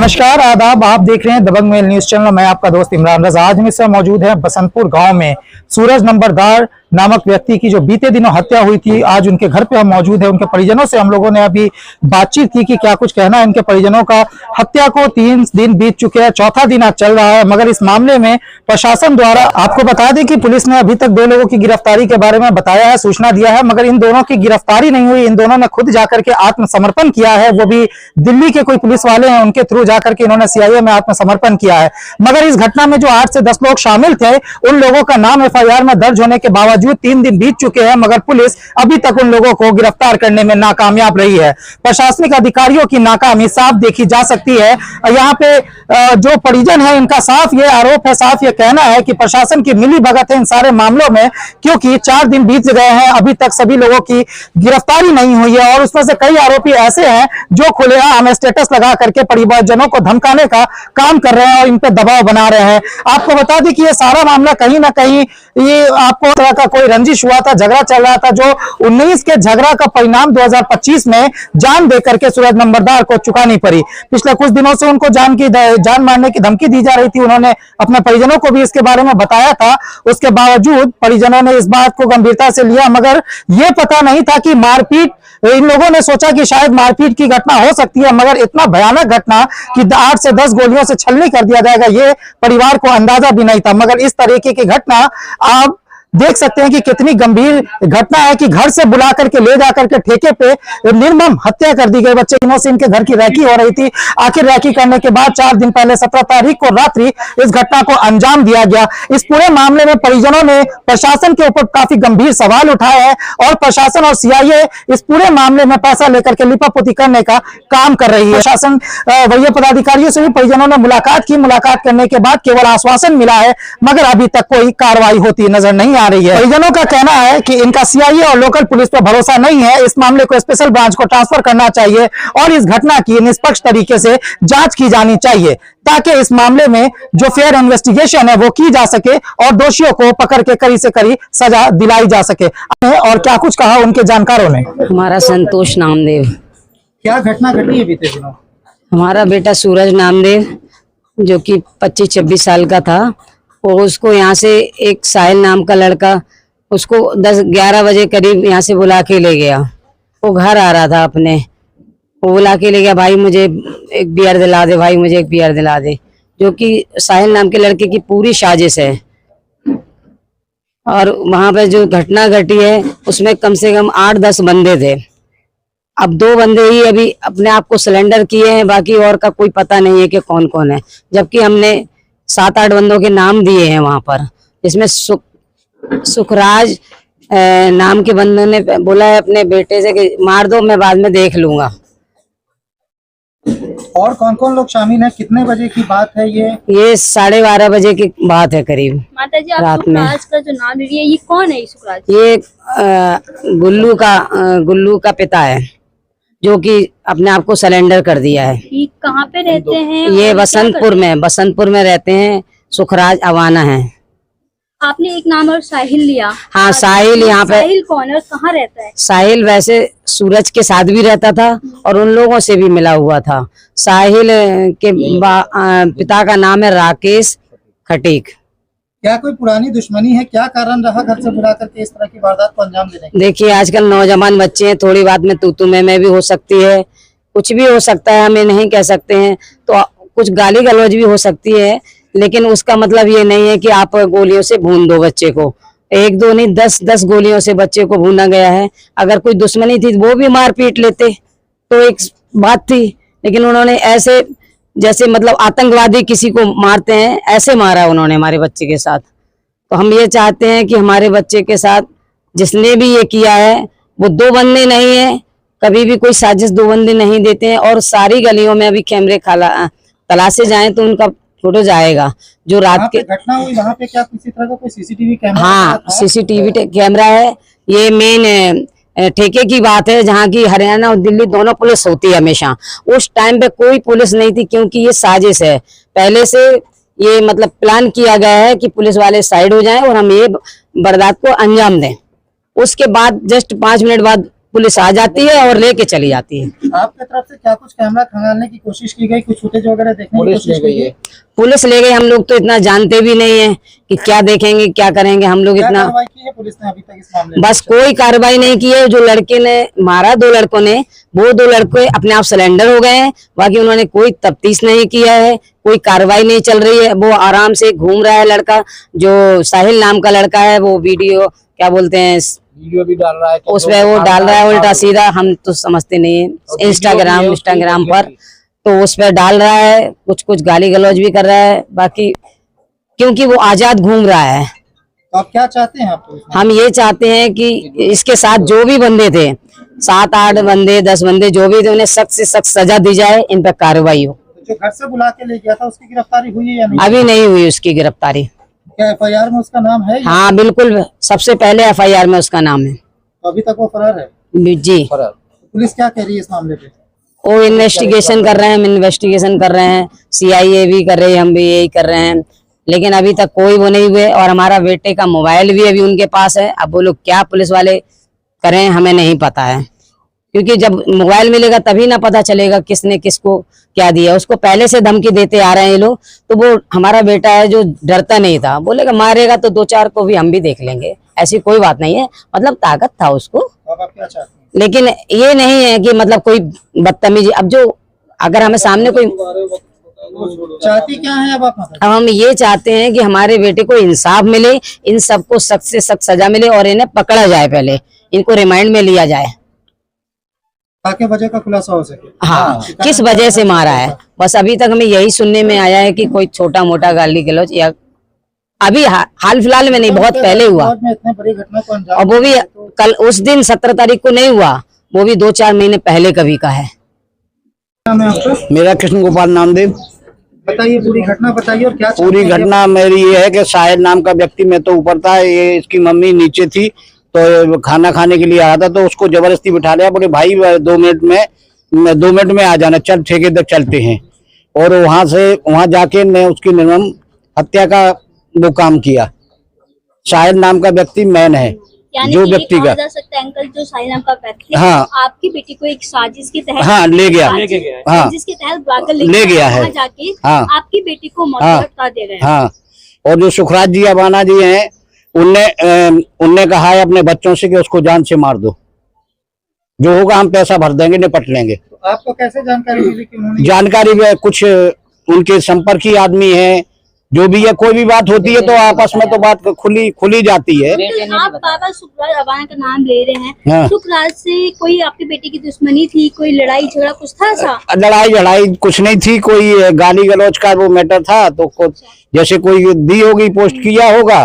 नमस्कार, आदाब। आप देख रहे हैं दबंग मेल न्यूज चैनल। मैं आपका दोस्त इमरान रजा। आज हम इससे मौजूद है बसंतपुर गांव में। सूरज नंबरदार नामक व्यक्ति की जो बीते दिनों हत्या हुई थी, आज उनके घर पे हम मौजूद है। उनके परिजनों से हम लोगों ने अभी बातचीत की कि क्या कुछ कहना है इनके परिजनों का। हत्या को 3 दिन बीत चुके हैं, चौथा दिन आज चल रहा है, मगर इस मामले में प्रशासन द्वारा, आपको बता दें कि पुलिस ने अभी तक 2 लोगों की गिरफ्तारी के बारे में बताया है, सूचना दिया है, मगर इन दोनों की गिरफ्तारी नहीं हुई। इन दोनों ने खुद जाकर के आत्मसमर्पण किया है, वो भी दिल्ली के कोई पुलिस वाले हैं, उनके थ्रू जाकर के इन्होंने सीआईए में आत्मसमर्पण किया है। मगर इस घटना में जो 8 से 10 लोग शामिल थे, उन लोगों का नाम एफआईआर में दर्ज होने के बावजूद 3 दिन बीत चुके हैं, मगर पुलिस अभी तक उन लोगों को गिरफ्तार करने में नाकामयाब रही है। प्रशासनिक अधिकारियों की नाकामी साफ देखी जा सकती है। यहाँ पे जो परिजन है, इनका साफ ये आरोप है, साफ ये कहना है कि प्रशासन की मिली भगत है इन सारे मामलों में, क्योंकि 4 दिन बीत गए हैं, अभी तक सभी लोगों की गिरफ्तारी नहीं हुई है। और उसमें से कई आरोपी ऐसे हैं जो खुलेआम स्टेटस लगा करके परिवारजनों को धमकाने का काम कर रहे हैं और इन पे दबाव बना रहे हैं। आपको बता दें कि ये सारा मामला कहीं ना कहीं ये आपको तरह का कोई रंजिश हुआ था, झगड़ा चल रहा था, जो 19 के झगड़ा का परिणाम 2025 में जान दे करके सूरज नंबरदार को चुकानी पड़ी। पिछले कुछ दिनों से उनको जान मारने की धमकी दी जा रही थी। उन्होंने अपने परिजनों को भी इसके बारे में बताया था। उसके बावजूद परिजनों ने इस बात को गंभीरता से लिया, मगर यह पता नहीं था कि मारपीट, इन लोगों ने सोचा कि शायद मारपीट की घटना हो सकती है, मगर इतना भयानक घटना कि 8 से 10 गोलियों से छलनी कर दिया जाएगा, ये परिवार को अंदाजा भी नहीं था। मगर इस तरीके की घटना आप देख सकते हैं कि कितनी गंभीर घटना है कि घर से बुला करके ले जाकर के ठेके पे निर्मम हत्या कर दी गई। बच्चे दिनों से इनके घर की रैकी हो रही थी। आखिर रैकी करने के बाद 4 दिन पहले 17 तारीख को रात्रि इस घटना को अंजाम दिया गया। इस पूरे मामले में परिजनों ने प्रशासन के ऊपर काफी गंभीर सवाल उठाए हैं और प्रशासन और सीआईए इस पूरे मामले में पैसा लेकर के लिपापोती करने का काम कर रही है। प्रशासन वरीय पदाधिकारियों से भी परिजनों ने मुलाकात की। मुलाकात करने के बाद केवल आश्वासन मिला है, मगर अभी तक कोई कार्रवाई होती नजर नहीं आ रही है। परिजनों का कहना है कि इनका सीआईए और लोकल पुलिस पर भरोसा नहीं है। इस मामले को स्पेशल ब्रांच को ट्रांसफर करना चाहिए और इस घटना की निष्पक्ष तरीके से जांच की जानी चाहिए, ताकि इस मामले में जो फेयर इन्वेस्टिगेशन है वो की जा सके और दोषियों को पकड़ के कड़ी से कड़ी सजा दिलाई जा सके। और क्या कुछ कहा उनके जानकारों ने। हमारा संतोष नामदेव। क्या घटना घटी है बीते दिनों? हमारा बेटा सूरज नामदेव जो कि 25-26 साल का था, और उसको यहाँ से एक साहिल नाम का लड़का उसको 10-11 बजे करीब यहाँ से बुला के ले गया। वो घर आ रहा था अपने, वो बुला के ले गया, भाई मुझे एक बियर दिला दे, भाई मुझे एक बियर दिला दे, जो कि साहिल नाम के लड़के की पूरी साजिश है। और वहां पे जो घटना घटी है उसमें कम से कम 8-10 बंदे थे। अब 2 बंदे ही अभी अपने आप को सरेंडर किए हैं, बाकी और का कोई पता नहीं है कि कौन कौन है, जबकि हमने 7-8 बंदों के नाम दिए हैं वहां पर, जिसमें सुखराज नाम के बंदे ने बोला है अपने बेटे से कि मार दो, मैं बाद में देख लूंगा। और कौन कौन लोग शामिल हैं? कितने बजे की बात है ये? 12:30 बजे की बात है करीब। माता जी, आप रात में। सुखराज का जो नाम लिया, ये कौन है? सुखराज ये गुल्लू का पिता है, जो कि अपने आप को सरेंडर कर दिया है। ये कहाँ पे रहते हैं? ये बसंतपुर में रहते हैं। सुखराज अवाना है। आपने एक नाम और साहिल लिया। हाँ, साहिल यहाँ पे। साहिल कौन है और कहाँ रहता है? साहिल वैसे सूरज के साथ भी रहता था और उन लोगों से भी मिला हुआ था। साहिल के पिता का नाम है राकेश खटीक। क्या कोई पुरानी दुश्मनी है? क्या कारण रहा घर से बुला करके इस तरह की वारदात को अंजाम देने? देखिए, आजकल नौजवान बच्चे हैं, थोड़ी बात में तू मैं भी हो सकती है, कुछ भी हो सकता है, हमें नहीं कह सकते हैं। तो कुछ गाली गलौज भी हो सकती है, लेकिन उसका मतलब ये नहीं है कि आप गोलियों से भून दो बच्चे को। 1-2 नहीं, 10 गोलियों से बच्चे को भूना गया है। अगर कोई दुश्मनी थी वो भी मार पीट लेते तो एक बात थी, लेकिन उन्होंने ऐसे जैसे मतलब आतंकवादी किसी को मारते हैं, ऐसे मारा उन्होंने हमारे बच्चे के साथ। तो हम ये चाहते हैं कि हमारे बच्चे के साथ जिसने भी ये किया है वो 2 बंदे नहीं है, कभी भी कोई साजिश 2 बंदे नहीं देते हैं। और सारी गलियों में अभी कैमरे तलाशे जाएं तो उनका फोटो जाएगा। जो रात के घटना हुई वहाँ पे क्या किसी तरह का कोई सीसीटीवी कैमरा? हाँ, सीसीटीवी कैमरा है। ये मेन ठेके की बात है, जहाँ की हरियाणा और दिल्ली दोनों पुलिस होती है हमेशा। उस टाइम पे कोई पुलिस नहीं थी, क्योंकि ये साजिश है। पहले से ये मतलब प्लान किया गया है कि पुलिस वाले साइड हो जाएं और हम ये वारदात को अंजाम दें। उसके बाद जस्ट 5 मिनट बाद पुलिस आ जाती है और लेके चली जाती है। आपकी तरफ से क्या कुछ कैमरा खंगालने की कोशिश की गई, कुछ फुटेज वगैरह देखने की कोशिश की गई? पुलिस ले गई, हम लोग तो इतना जानते भी नहीं है कि क्या देखेंगे क्या करेंगे, हम लोग क्या इतना कार्रवाई की है पुलिस ने अभी तक इस मामले में? बस कोई कार्रवाई नहीं की है। जो लड़के ने मारा 2 लड़कों ने, वो 2 लड़के अपने आप सरेंडर हो गए हैं, बाकी उन्होंने कोई तफ्तीश नहीं किया है, कोई कार्रवाई नहीं चल रही है। वो आराम से घूम रहा है लड़का, जो साहिल नाम का लड़का है, वो वीडियो क्या बोलते हैं, वीडियो भी डाल रहा है, उसमें वो डाल रहा है उल्टा सीधा, हम तो समझते नहीं है। इंस्टाग्राम पर तो उस पर डाल रहा है, कुछ गाली गलौज भी कर रहा है, बाकी क्योंकि वो आजाद घूम रहा है। तो आप क्या चाहते हैं आप? हम ये चाहते हैं कि इसके साथ जो भी बंदे थे, 7-8 बंदे 10 बंदे जो भी थे, उन्हें सख्त से सख्त सजा दी जाए, इन पर कार्रवाई हो। जो घर से बुला के ले गया था उसकी गिरफ्तारी हुई है या नहीं? अभी नहीं हुई उसकी गिरफ्तारी। क्या FIR में उसका नाम है? हाँ बिल्कुल, सबसे पहले FIR में उसका नाम है। तो अभी तक वो फरार है? जी, पुलिस क्या कह रही है इस मामले पे? वो इन्वेस्टिगेशन कर रहे हैं, हम इन्वेस्टिगेशन कर रहे हैं, CIA भी कर रही है, हम भी यही कर रहे हैं, लेकिन अभी तक कोई वो नहीं हुए। और हमारा बेटे का मोबाइल भी अभी उनके पास है। अब वो लोग क्या पुलिस वाले करें हमें नहीं पता है, क्योंकि जब मोबाइल मिलेगा तभी ना पता चलेगा किसने किसको क्या दिया। उसको पहले से धमकी देते आ रहे हैं ये लोग, तो वो हमारा बेटा है जो डरता नहीं था, बोलेगा मारेगा तो 2-4 को भी हम भी देख लेंगे, ऐसी कोई बात नहीं है, मतलब ताकत था उसको। अब आप क्या चाहते हैं? लेकिन ये नहीं है कि मतलब कोई बदतमीजी, अब जो अगर हमें सामने कोई, चाहती क्या है अब आप? अब हम ये चाहते हैं कि हमारे बेटे को इंसाफ मिले, इन सबको सख्त से सख्त सजा मिले और इन्हें पकड़ा जाए, पहले इनको रिमांड में लिया जाए ताकि वजह का खुलासा हो सके। हाँ, किस वजह से मारा है। बस अभी तक हमें यही सुनने में आया है कि कोई छोटा मोटा गाली गलौज, या अभी हाल फिलहाल में नहीं, बहुत पहले हुआ, इतने बड़ी घटना को अंजाम और वो भी कल उस दिन 17 तारीख को नहीं हुआ, वो भी 2-4 महीने पहले कभी का है। मेरा कृष्ण गोपाल नामदेव। बताइए पूरी घटना बताइए और क्या पूरी घटना मेरी ये है कि साहिल नाम का व्यक्ति, मैं तो ऊपर था, ये इसकी मम्मी नीचे थी, तो खाना खाने के लिए आया था, तो उसको जबरदस्ती बिठा लिया, बोले भाई 2 मिनट में आ जाना, चल ठेके तक चलते हैं। और वहां जाके मैं उसकी निर्मम हत्या का वो काम किया। साहिल नाम का व्यक्ति मैन है, जो व्यक्ति का जा सकता है अंकल, जो साहिल नाम का व्यक्ति हाँ, आपकी बेटी को एक साजिश के तहत हाँ ले गया, हाँ जिसके तहत बुलाकर ले गया है, जाके हाँ, आपकी बेटी को मौत हाँ, लटका दे गए। हाँ। और जो सुखराज जी अबाना जी हैं, उनने कहा है अपने बच्चों से कि उसको जान से मार दो, जो होगा हम पैसा भर देंगे, निपट लेंगे। तो आपको कैसे जानकारी मिली कि उन्होंने? जानकारी में कुछ उनके संपर्की आदमी हैं, जो भी है, कोई भी बात होती है तो आपस में तो बात खुली जाती है। आप बाबा सुखराज अबाना का नाम ले रहे हैं, हाँ। सुखराज से कोई आपकी बेटी की दुश्मनी थी, कोई लड़ाई झगड़ा कुछ था ऐसा? लड़ाई कुछ नहीं थी, कोई गाली गलौज का वो मैटर था, तो जैसे कोई दी होगी, पोस्ट किया होगा,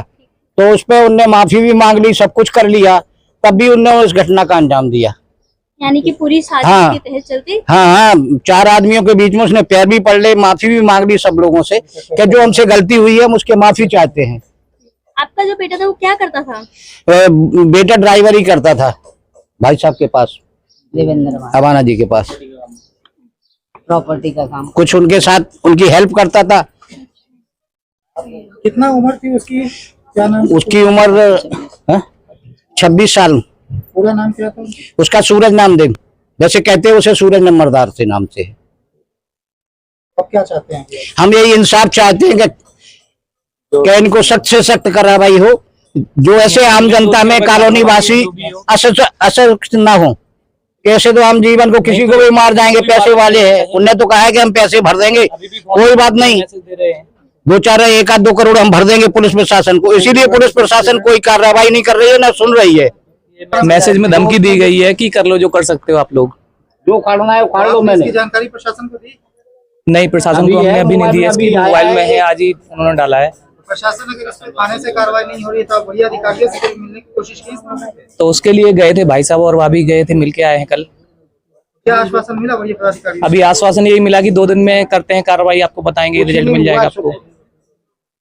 तो उस पर उनने माफी भी मांग ली, सब कुछ कर लिया, तब भी उनने उस घटना का अंजाम दिया। यानी कि पूरी साजिश हाँ, के तहत चलती। हाँ, 4 आदमियों के बीच में उसने पैर भी पड़ ले, माफी भी मांग ली सब लोगों से कि जो हमसे गलती हुई है हम उसके माफी चाहते हैं। आपका जो बेटा था वो क्या करता था? बेटा ड्राइवर ही करता था भाई साहब के पास, देवेंद्र अबाना जी के पास, प्रॉपर्टी का काम, कुछ उनके साथ उनकी हेल्प करता था। कितना उम्र थी उसकी? क्या नाम? उसकी उम्र 26 साल। पूरा नाम क्या था? उसका सूरज नामदेव, वैसे कहते हैं उसे सूरज नंबरदार से नाम से। अब क्या चाहते हैं? हम यही इंसाफ चाहते हैं कि इनको सख्त से सख्त कार्रवाई हो, जो ऐसे आम जनता में कॉलोनी वासी असर ना हो। कैसे तो हम जीवन को किसी को भी मार जाएंगे, पैसे वाले हैं, उनने तो कहा है कि हम पैसे भर देंगे, कोई बात नहीं, 2-4 1-2 करोड़ हम भर देंगे पुलिस प्रशासन को। इसीलिए पुलिस प्रशासन कोई कार्रवाई नहीं कर रही है, ना सुन रही है। मैसेज में धमकी दी गई है कि कर लो जो कर सकते हो आप लोग, जो उखाड़ना है उखाड़ लो। मैंने इसकी जानकारी प्रशासन को दी? नहीं, प्रशासन को हमने अभी नहीं दी है, इसकी मोबाइल में है, आज ही उन्होंने डाला है। प्रशासन अगर इस पर थाने से कार्रवाई नहीं हो रही तो वही अधिकारियों से मिलने की कोशिश की इस मामले में? तो उसके लिए गए थे भाई साहब और भाभी गए थे, मिलके आए हैं कल। क्या आश्वासन मिला वही अधिकारी? अभी आश्वासन यही मिला कि 2 दिन में करते हैं कार्रवाई, आपको बताएंगे, रिजल्ट मिल जाएगा आपको।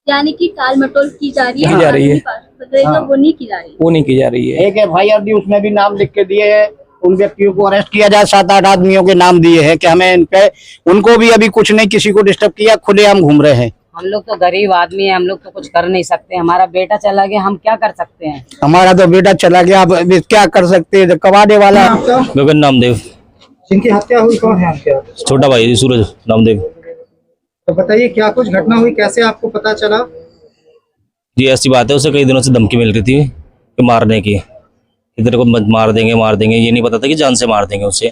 यानी कि टाल मटोल की जा रही है, की जा रही है। वो नहीं की जा रही है, वो नहीं की जा रही है। एक FIR दी, उसमें भी नाम लिख के दिए हैं, उन व्यक्तियों को अरेस्ट किया जाए। 7-8 आदमियों के नाम दिए हैं कि हमें इन पे, उनको भी अभी कुछ नहीं किसी को डिस्टर्ब किया, खुलेआम घूम रहे हैं। हम लोग तो गरीब आदमी है, हम लोग तो कुछ कर नहीं सकते। हमारा बेटा चला गया, हम क्या कर सकते हैं? हमारा तो बेटा चला गया, अब अभी क्या कर सकते हैं, कमाने वाला। आपका गगन नामदेव, जिनकी हत्या हुई कौन है आपके? छोटा भाई जी सूरज नामदेव तो बताइए क्या कुछ घटना हुई, कैसे आपको पता चला? जी ऐसी बात है, उसे कई दिनों से धमकी मिल रही थी कि मारने की, इधर को मार देंगे। ये नहीं पता था कि जान से मार देंगे उसे,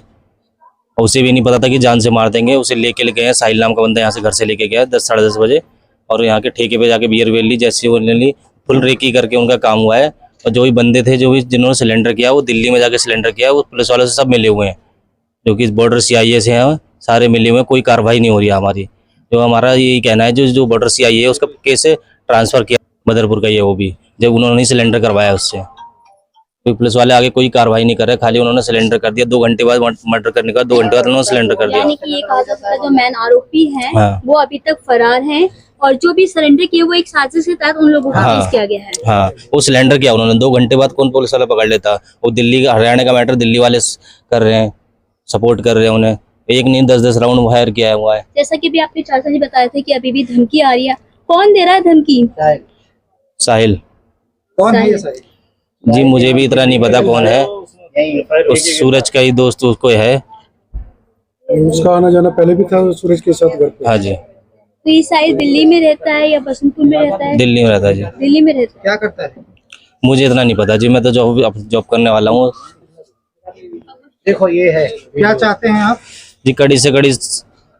और उसे भी नहीं पता था कि जान से मार देंगे। उसे लेके गए, साहिल नाम का बंदा यहाँ से घर से लेके गया 10 साढ़े 10 बजे, और यहाँ के ठेके पे जाके बियर वेल ली, जैसे वो ली फुल रेकी करके उनका काम हुआ है। और जो भी बंदे थे, जो भी जिन्होंने सिलेंडर किया, वो दिल्ली में जाके सिलेंडर किया, वो पुलिस वालों से सब मिले हुए हैं, जो कि बॉर्डर CIA से हैं, सारे मिले हुए हैं। कोई कार्रवाई नहीं हो रही है हमारी। जो हमारा यही कहना है, जो बॉर्डर CIA है उसका केस ट्रांसफर किया बदरपुर का, ये वो भी जब उन्होंने सिलेंडर करवाया उससे, कोई पुलिस वाले आगे कोई कार्रवाई नहीं कर रहे, खाली उन्होंने सिलेंडर कर दिया। 2 घंटे बाद मर्डर करने का 2 घंटे बाद उन्होंने सिलेंडर कर दिया। यानी कि ये कहा जा सकता है जो मैन आरोपी हैं हाँ। वो अभी तक फरार हैं, और जो भी सरेंडर किए वो एक साजिश के तहत उन लोगों को पेश किया गया है। हाँ, वो सिलेंडर किया उन्होंने। 2 घंटे बाद कौन पुलिस वाला पकड़ लेता? वो दिल्ली का, हरियाणा का मैटर दिल्ली वाले कर रहे हैं, सपोर्ट कर रहे हैं उन्हें। एक नहीं 10-10 राउंड फायर किया हुआ है। जैसा कि भी आपके चाचा जी बताए थे कि अभी भी धमकी आ रही है, कौन दे रहा है धमकी? साहिल कौन है ये साहिल? जी, मुझे भी इतना नहीं पता कौन है, उस सूरज का ही दोस्त उसको है। उसका आना जाना पहले भी था सूरज के साथ घर पे। हाँ जी, तो ये साहिल दिल्ली में रहता है या बसंतपुर में रहता है? दिल्ली में रहता है जी। दिल्ली में रहता है। क्या करता है? मुझे इतना नहीं पता जी, मैं तो जॉब करने वाला हूँ देखो ये है, क्या चाहते हैं आप? जी। कड़ी से कड़ी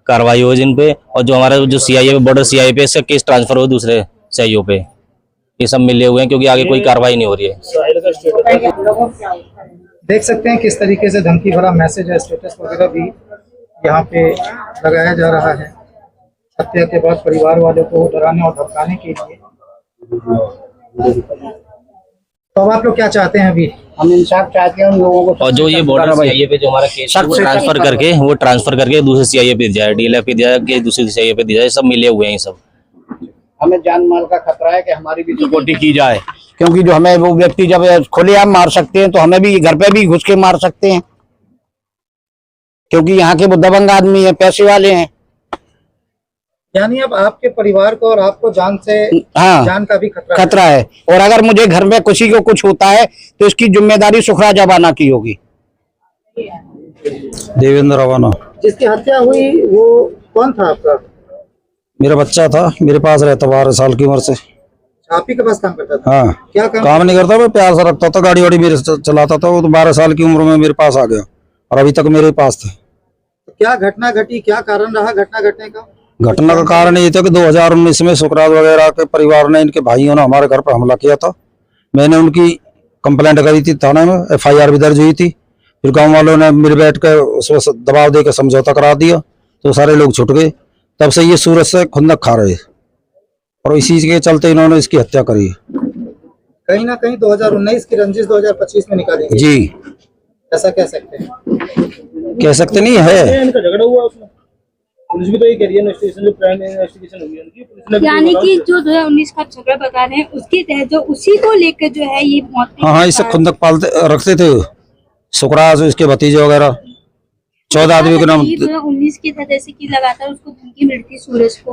कार्रवाई हो जिन पे, और जो हमारा जो CIA पे, बॉर्डर CIA पे, इसका केस ट्रांसफर हो दूसरे CIO पे। ये सब मिले हुए हैं क्योंकि आगे कोई कार्रवाई नहीं हो रही है। देख सकते हैं किस तरीके से धमकी भरा मैसेज है, स्टेटस वगैरह भी यहाँ पे लगाया जा रहा है हत्या के बाद परिवार वालों को डराने और धमकाने के लिए। तो अब आप लोग क्या चाहते हैं? अभी हम इंसाफ चाहते हैं उन लोगों को। और जो ये बॉर्डर CIA पे जो हमारा केस है, वो ट्रांसफर करके दूसरे CIA पे दिया जाए, DLF पे दिया जाए, दूसरी CIA पे दिया जाए। सब मिले हुए हैं ये सब। हमें जान माल का खतरा है कि हमारी भी सिक्योरिटी की जाए, क्योंकि जो हमें वो व्यक्ति जब खुलेआम मार सकते हैं तो हमें भी घर पे भी घुस के मार सकते हैं, क्योंकि यहाँ के वो दबंग आदमी है, पैसे वाले हैं। यानी अब आपके परिवार को और आपको जान से, हाँ, जान का भी खतरा है। और अगर मुझे घर में किसी को कुछ होता है तो इसकी जिम्मेदारी सुखराज जबाना की होगी। देवेंद्र रवाना, जिसकी हत्या हुई वो कौन था आपका? मेरा बच्चा था, मेरे पास रहता 12 साल की उम्र से। आप ही के पास काम करता था? हाँ, क्या काम नहीं करता, मैं प्यार से रखता था, गाड़ी वाड़ी मेरे से चलाता था। वो तो 12 साल की उम्र में मेरे पास आ गया और अभी तक मेरे पास था। तो क्या घटना घटी, क्या कारण रहा घटना घटने का? घटना का कारण ये था कि 2019 में सुखराज वगैरह के परिवार ने, इनके भाइयों ने हमारे घर पर हमला किया था। मैंने उनकी कंप्लेंट करी थी थाने में, FIR भी दर्ज हुई थी। फिर गांव वालों ने मिल बैठ कर उसमें दबाव देकर समझौता करा दिया, तो सारे लोग छुट गए। तब से ये सूरज से खुंदक खा रहे और इसी के चलते इन्होंने इसकी हत्या करी है। कहीं ना कहीं 2019 की रंजिश 2025 में निकाली गई। जी, ऐसा कह सकते हैं? कह सकते नहीं है। इनका झगड़ा हुआ उसमें, पुलिस भी तो ये कह रही है इन्वेस्टिगेशन, जो प्राइम इन्वेस्टिगेशन हुई है उनकी, पुलिस ने यानी कि जो 2019 का झगड़ा बता रहे हैं उसके तहत जो उसी को लेकर जो है ये मौत। हाँ, इसे खुंदक पालते रखते थे सुखराज, इसके भतीजे वगैरह 14 आदमी के नाम। 2019 के तहत जैसे कि लगातार उसको धमकी मिलती थी सूरज को,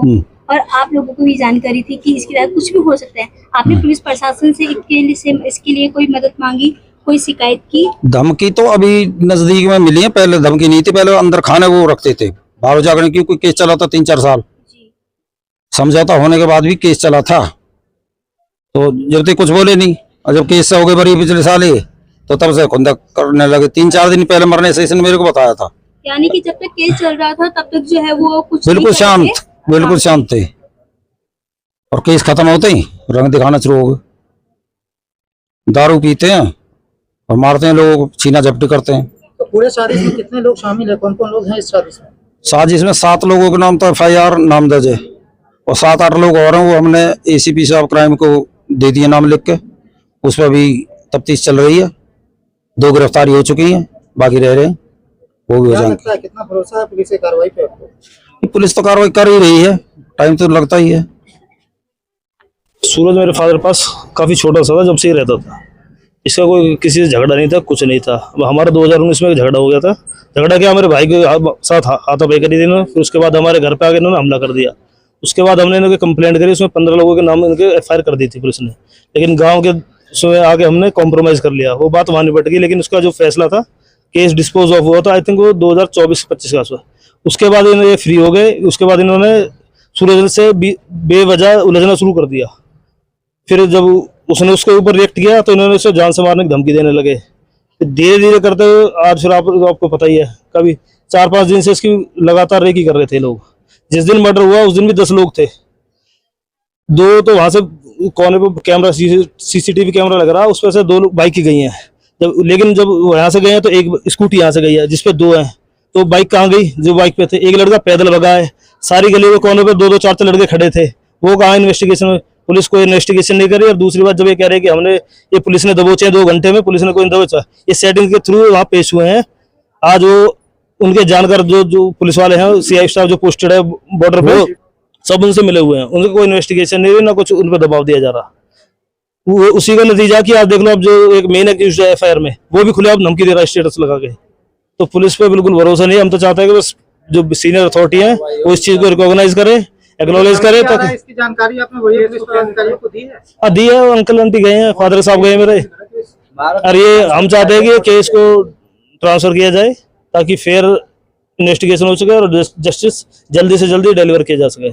और आप लोगों को भी जानकारी थी कि इसके तहत कुछ भी हो सकता है। आपने पुलिस प्रशासन से इसके लिए कोई मदद मांगी, कोई शिकायत की? धमकी तो अभी नजदीक में मिली है, पहले धमकी नहीं थी। पहले अंदर खाने वो रखते थे, बाहर जाकर की कोई केस चला था 3-4 साल। समझौता होने के बाद भी केस चला था, तो जब तक कुछ बोले नहीं, और जब केस से हो गए बरी पिछले साल ही, तो तब से खुंदक करने लगे। 3-4 दिन पहले मरने से इसने मेरे को बताया था। यानी कि जब तक केस चल रहा था तब तक जो है वो कुछ बिल्कुल शांत, बिल्कुल शांत थे, और केस खत्म होते ही रंग दिखाना शुरू हो गए। दारू पीते हैं और मारते हैं लोगों को, छीना झपटी करते हैं। तो पूरे साजिश में कितने लोग शामिल है, कौन कौन लोग हैं इस साजिश में? साजिश में 7 लोगों के नाम तो FIR नाम दर्ज है, और 7-8 लोग और हैं, वो हमने ACP साहब क्राइम को दे दिए नाम लिख के। उस पर भी तफ्तीश चल रही है, 2 गिरफ्तारी हो चुकी हैं, बाकी रह रहे हैं, वो भी हो क्या जाएंगे। लगता है कितना भरोसा है पुलिस की कार्रवाई पे आपको? पुलिस तो कार्रवाई कर ही रही है, टाइम तो लगता ही है। सूरज मेरे फादर पास काफी छोटा सा था जब से ही रहता था। इसका कोई किसी से झगड़ा नहीं था, कुछ नहीं था। अब हमारा 2019 में झगड़ा हो गया था। झगड़ा क्या, मेरे भाई के साथ हाथापाई करी थी इन्होंने, फिर उसके बाद हमारे घर पे आके इन्होंने हमला कर दिया। उसके बाद हमने इनके कंप्लेंट करी, उसमें 15 लोगों के नाम इनके FIR कर दी थी पुलिस ने, लेकिन गांव के उसमें आगे हमने कॉम्प्रोमाइज़ कर लिया, वो बात वहाँ निपट गई। लेकिन उसका जो फैसला था, केस डिस्पोज ऑफ हुआ था, आई थिंक वो 2024-25 का आसपास। उसके बाद ये फ्री हो गए। उसके बाद इन्होंने सूरज से बेवजह उलझना शुरू कर दिया। फिर जब उसने उसके ऊपर रिएक्ट किया तो इन्होंने उसे जान से मारने की धमकी देने लगे। धीरे धीरे करते हुए आज फिर आपको पता ही है, कभी 4-5 दिन से इसकी लगातार रेकी कर रहे थे लोग। जिस दिन मर्डर हुआ उस दिन भी 10 लोग थे। 2 तो वहां से कोने पे कैमरा, CCTV कैमरा लग रहा, उस पर से 2 लोग बाइक की गई हैं। लेकिन जब यहाँ से गए हैं तो एक स्कूटी यहाँ से गई है जिसपे 2 हैं, तो बाइक कहाँ गई? जो बाइक पे थे, एक लड़का पैदल भगा है। सारी गली के कोने पे 2-2, 4-4 लड़के खड़े थे, वो कहाँ इन्वेस्टिगेशन में? पुलिस कोई इन्वेस्टिगेशन नहीं करी। और दूसरी बात, जब ये कह रहे हैं कि हमने ये पुलिस ने दबोचे 2 घंटे में, पुलिस ने कोई दबोचा, ये सेटिंग के थ्रू वहाँ पेश हुए हैं। आज वो उनके जानकार जो पुलिस वाले हैं, CI स्टाफ जो पोस्टेड है बॉर्डर पे, सब उनसे मिले हुए हैं। उनका कोई इन्वेस्टिगेशन नहीं हुई, ना कुछ उन पर दबाव दिया जा रहा। वो उसी का नतीजा कि आप देख लो, अब जो एक मेन एक्यूज्ड है FIR में, वो भी खुले आप धमकी दे रहा है स्टेटस लगा के। तो पुलिस पे बिल्कुल भरोसा नहीं। हम तो चाहते हैं कि बस जो सीनियर अथॉरिटी है वो इस चीज को रिकॉग्नाइज करे, एक्नॉलेज करे। ताकि इसकी जानकारी आपने वही पुलिस अधिकारियों को दी है? हाँ, दी है। अंकल आंटी गए हैं, फादर साहब गए मेरे। और ये हम चाहते हैं कि ये केस को ट्रांसफर किया जाए ताकि फेयर इन्वेस्टिगेशन हो सके और जस्टिस जल्दी से जल्दी डिलीवर किया जा सके।